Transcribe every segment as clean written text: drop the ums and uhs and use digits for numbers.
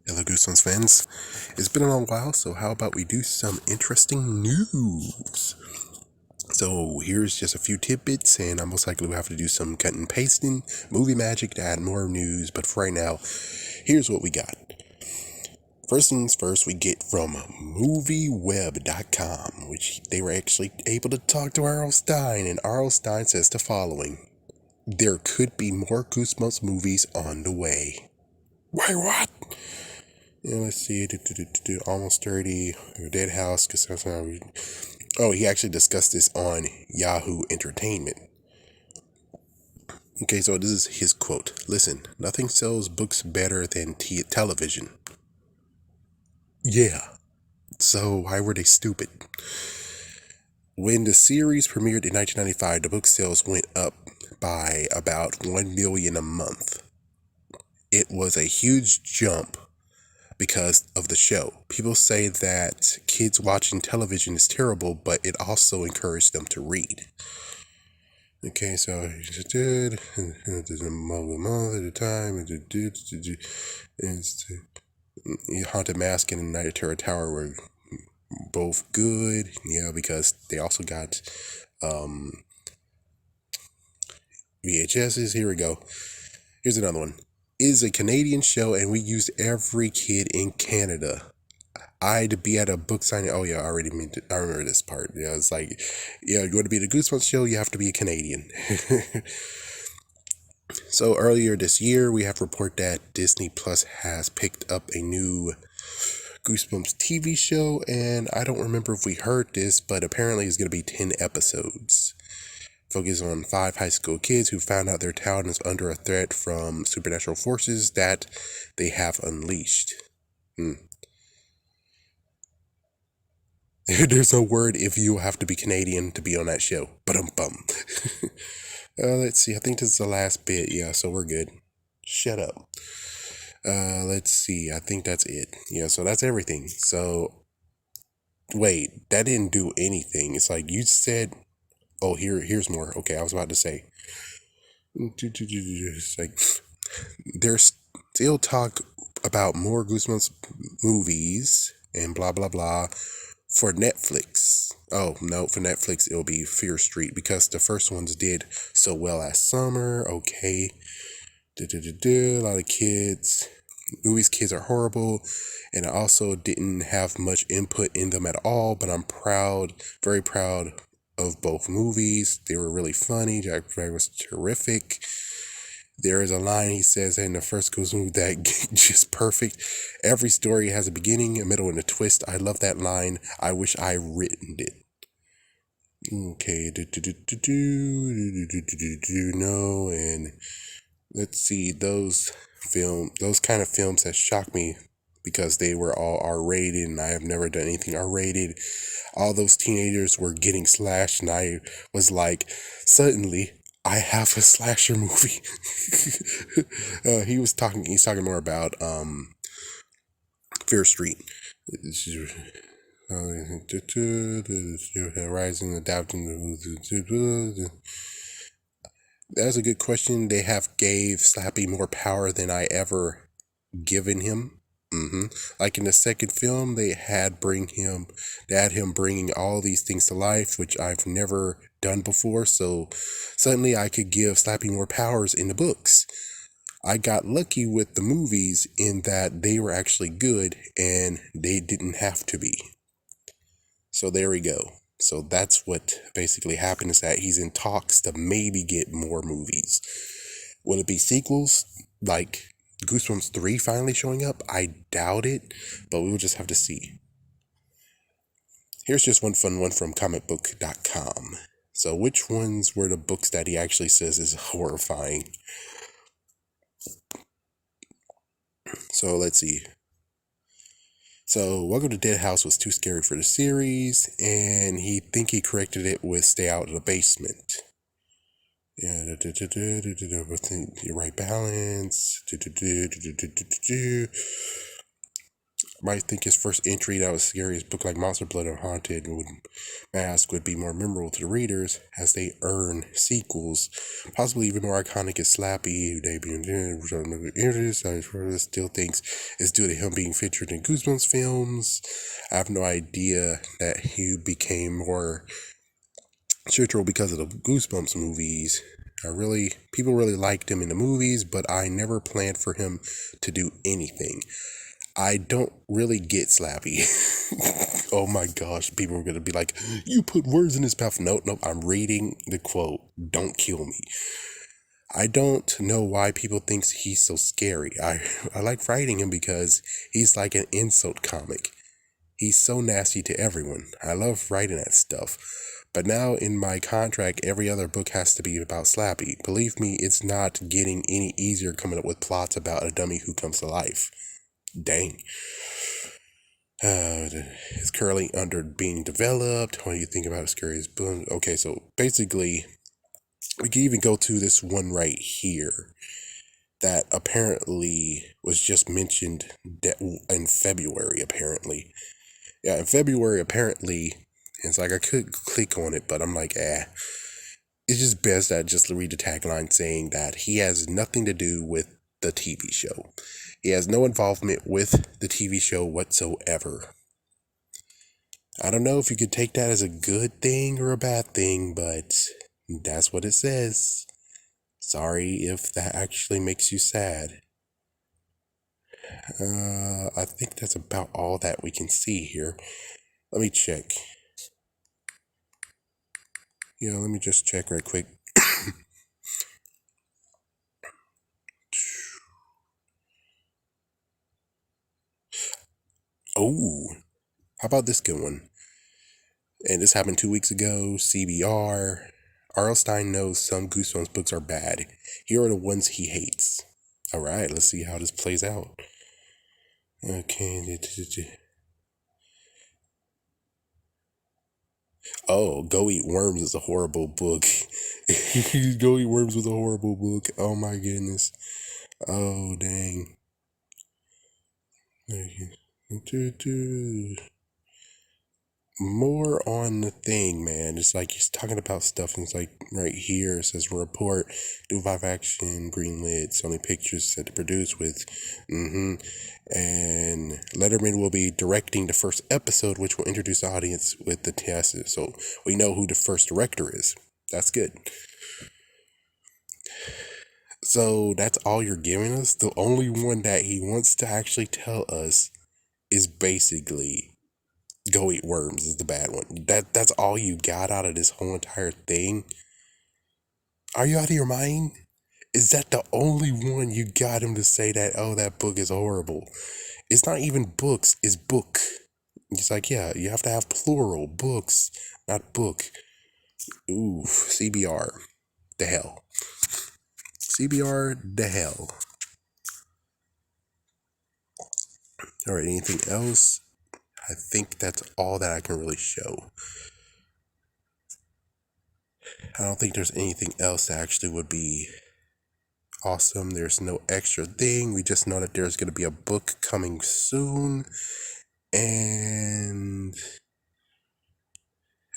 Hello, Goosebumps fans. It's been a long while, so how about we do some interesting news? So here's just a few tidbits, and I'm most likely will have to do some cut and pasting, movie magic to add more news. But for right now, here's what we got. First things first, we get from MovieWeb.com, which they were actually able to talk to R.L. Stine, and R.L. Stine says the following: there could be more Goosebumps movies on the way. Wait, what? Yeah, let's see. Almost 30. Dead House. Oh, he actually discussed this on Yahoo Entertainment. Okay, so this is his quote. Listen, nothing sells books better than television. Yeah. So why were they stupid? When the series premiered in 1995, the book sales went up by about 1 million a month. It was a huge jump because of the show. People say that kids watching television is terrible, but it also encouraged them to read. Okay, so he did a month at a time. Haunted Mask and Night Terror Tower were both good, because they also got VHSs. Here we go. Here's another one. It is a Canadian show, and we used every kid in Canada. I'd be at a book signing. Oh yeah, I remember this part. Yeah, it's like, you want to be at a Goosebumps show, you have to be a Canadian. So earlier this year, we have report that Disney Plus has picked up a new Goosebumps TV show, and I don't remember if we heard this, but apparently it's going to be 10 episodes. Focus on 5 high school kids who found out their town is under a threat from supernatural forces that they have unleashed. There's no word if you have to be Canadian to be on that show. Ba-dum-bum. Let's see. I think this is the last bit. Yeah, so we're good. Shut up. Let's see. I think that's it. Yeah, so that's everything. So, wait, that didn't do anything. It's like you said. Oh, here's more. Okay, I was about to say. It's like there's still talk about more Goosebumps movies and blah blah blah for Netflix. Oh no, for Netflix it'll be Fear Street because the first ones did so well last summer. Okay, a lot of kids are horrible, and I also didn't have much input in them at all. But I'm proud, very proud of both movies. They were really funny. Jack Black was terrific. There is a line he says in the first Goose movie that just perfect. Every story has a beginning, a middle, and a twist. I love that line. I wish I written it. Okay, no, and let's see, those kind of films that shocked me because they were all R-rated, and I have never done anything R-rated. All those teenagers were getting slashed, and I was like, suddenly I have a slasher movie. He's talking more about Fear Street. Rising, adapting. That's a good question. They have gave Slappy more power than I ever given him. Like in the second film, they had him bringing all these things to life, which I've never done before. So suddenly I could give Slappy more powers in the books. I got lucky with the movies in that they were actually good and they didn't have to be. So there we go. So that's what basically happened, is that he's in talks to maybe get more movies. Will it be sequels like Goosebumps 3 finally showing up? I doubt it, but we will just have to see. Here's just one fun one from comicbook.com. So which ones were the books that he actually says is horrifying? So let's see. So Welcome to Dead House was too scary for the series, and he corrected it with Stay Out of the Basement. Yeah, your right balance. Might think his first entry that was scary, his book like Monster Blood or Haunted would Mask would be more memorable to the readers as they earn sequels, possibly even more iconic as Slappy, debuting I still thinks is due to him being featured in Goosebumps films. I have no idea that he became more central because of the Goosebumps movies. People really liked him in the movies, but I never planned for him to do anything. I don't really get Slappy. Oh my gosh, people are gonna be like, you put words in his mouth. Nope, nope, I'm reading the quote. Don't kill me. I don't know why people think he's so scary. I like writing him because he's like an insult comic. He's so nasty to everyone. I love writing that stuff. But now in my contract, every other book has to be about Slappy. Believe me, it's not getting any easier coming up with plots about a dummy who comes to life. Dang. It's currently under being developed. What do you think about a scariest book? Okay, so basically, we can even go to this one right here that apparently was just mentioned in February, apparently. Yeah, in February, apparently, it's like I could click on it, but I'm like, It's just best that I just read the tagline saying that he has nothing to do with the TV show. He has no involvement with the TV show whatsoever. I don't know if you could take that as a good thing or a bad thing, but that's what it says. Sorry if that actually makes you sad. I think that's about all that we can see here. Let me check. Yeah, let me just check right quick. Oh, how about this good one? And this happened 2 weeks ago. CBR. R.L. Stine knows some Goosebumps books are bad. Here are the ones he hates. All right, let's see how this plays out. Okay. Oh, Go Eat Worms is a horrible book. Go Eat Worms was a horrible book. Oh my goodness. Oh, dang. More on the thing, man. It's like he's talking about stuff, and it's like right here it says report, new live action, greenlit, Sony Pictures set to produce with, and Letterman will be directing the first episode, which will introduce the audience with the test. So we know who the first director is. That's good. So that's all you're giving us. The only one that he wants to actually tell us is basically Go Eat Worms is the bad one. That's all you got out of this whole entire thing. Are you out of your mind? Is that the only one you got him to say that, oh, that book is horrible? It's not even books, it's book. It's like, yeah, you have to have plural, books, not book. Ooh, CBR, the hell. CBR, the hell. All right, anything else? I think that's all that I can really show. I don't think there's anything else that actually would be awesome. There's no extra thing. We just know that there's going to be a book coming soon. And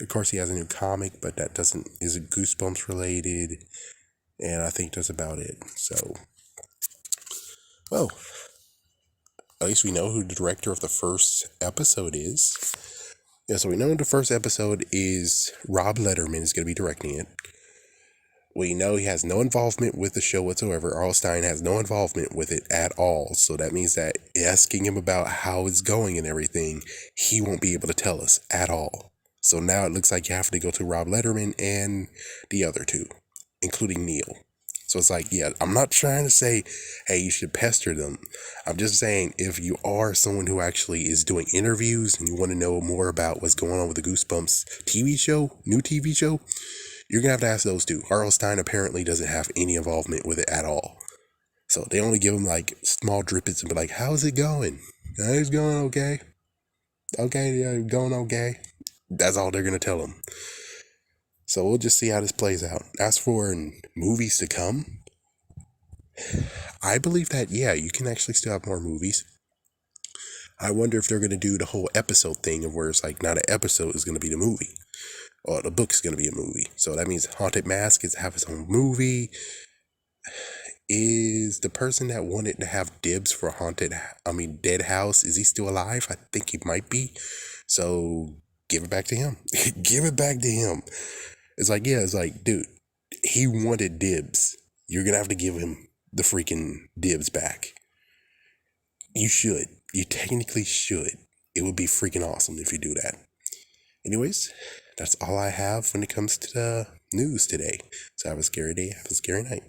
of course, he has a new comic, but that isn't Goosebumps related. And I think that's about it. So, well, at least we know who the director of the first episode is. Yeah, so we know the first episode is Rob Letterman is going to be directing it. We know he has no involvement with the show whatsoever. R.L. Stine has no involvement with it at all. So that means that asking him about how it's going and everything, he won't be able to tell us at all. So now it looks like you have to go to Rob Letterman and the other two, including Neil. So it's like, yeah, I'm not trying to say, hey, you should pester them. I'm just saying, if you are someone who actually is doing interviews and you want to know more about what's going on with the Goosebumps new TV show, you're going to have to ask those two. R.L. Stine apparently doesn't have any involvement with it at all. So they only give him like small drippets and be like, how's it going? It's going okay. Okay, yeah, going okay. That's all they're going to tell him. So we'll just see how this plays out. As for movies to come, I believe that, yeah, you can actually still have more movies. I wonder if they're going to do the whole episode thing of where it's like not an episode is going to be the movie, or the book's going to be a movie. So that means Haunted Mask is to have its own movie. Is the person that wanted to have dibs for Dead House, is he still alive? I think he might be. So give it back to him. Give it back to him. It's like, yeah, it's like, dude, he wanted dibs. You're going to have to give him the freaking dibs back. You should. You technically should. It would be freaking awesome if you do that. Anyways, that's all I have when it comes to the news today. So have a scary day. Have a scary night.